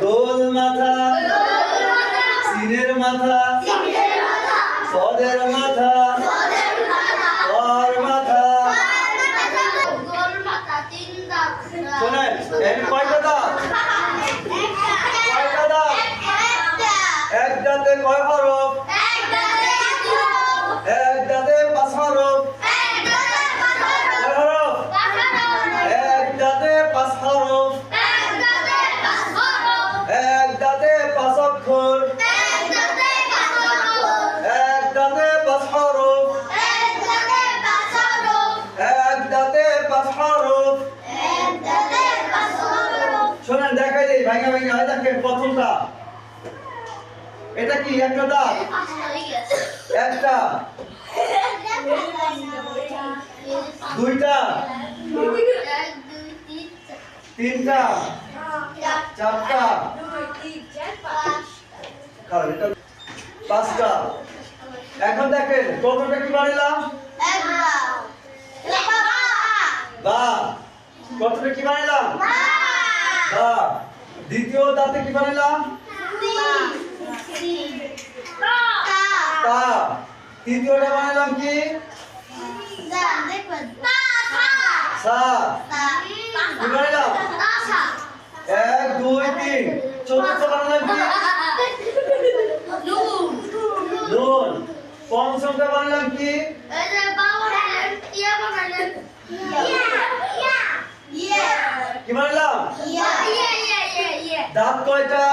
গোল মাথা সিনের মাথা সদের মাথা ওর মাথা শোনেন এর কয়টা দাঁত কয়টা দাঁত এক দাঁতে কয় হরফ এক দাঁতে পাঁচ হরফ কয় হরফ এক দাঁতে পাঁচ হরফ এক দাঁতে পাঁচ অক্ষর এক দাঁতে পাঁচ হরফ এক দাঁতে পাঁচ হরফ শোনেন দেখাই দিই ভাঙা ভাঙা হয় দেখেন প্রথমটা এটা কি একটা দাঁত একটা দুইটা তিনটা চারটা কারণ এটা পাঁচটা এখন দেখেন কতটা কি বানাইলাম বা কতটা কি বানাইলাম বা দ্বিতীয় দাঁতে কি বানাইলাম তা তৃতীয়টা বানাইলাম কি সা কি বানাইলাম এক দুই তিন চতুর্থ বানাইলাম কি নুন পঞ্চমটা বানাইলাম কি কি বানাইলাম দাঁত কয়টা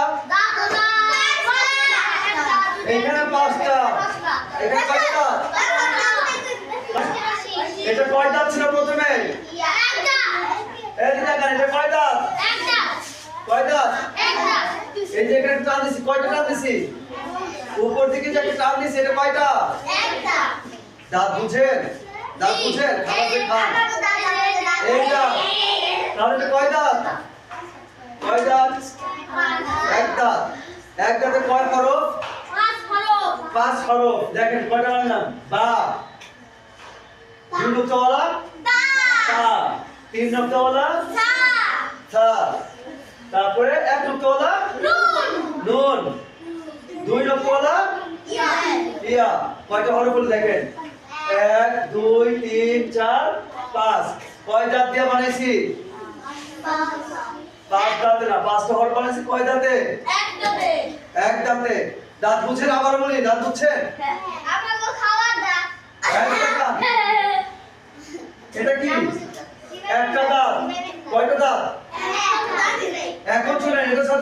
এখানে পাঁচটা এখানে কয়টা এটা কয় দাঁত ছিল প্রথমে এই দেখেন এটা কয় দাঁত কয় দাঁত এই যে এখানে টান দিছি কয়টা টান দিছি উপর দিকে যে একটা টান দিছি এটা কয়টা দাঁত বুঝেন খাবার যে খান এইটা তাহলে এটা কয় দাঁত এক দাঁত এক দাঁতে কয় হরফ পাঁচ হরফ দেখেন কয়টা বানালাম বা দুই নক্তাওয়ালা তা তিন নক্তাওয়ালা থা তারপরে এক নক্তাওয়ালা নুন দুই নক্তাওয়ালা ইয়া কয়টা হরফ হলো দেখেন এক দুই তিন চার পাঁচ কয় দাঁত দিয়ে বানাইছি পাঁচ দাঁতে না পাঁচটা হরফ বানাইছি কয় দাঁতে এক দাঁতে দাঁত বুঝেন আবার বলি দাঁত বুঝছেন এটা কি একটা দাঁত কয়টা দাঁত এখন শুনেন এটা সব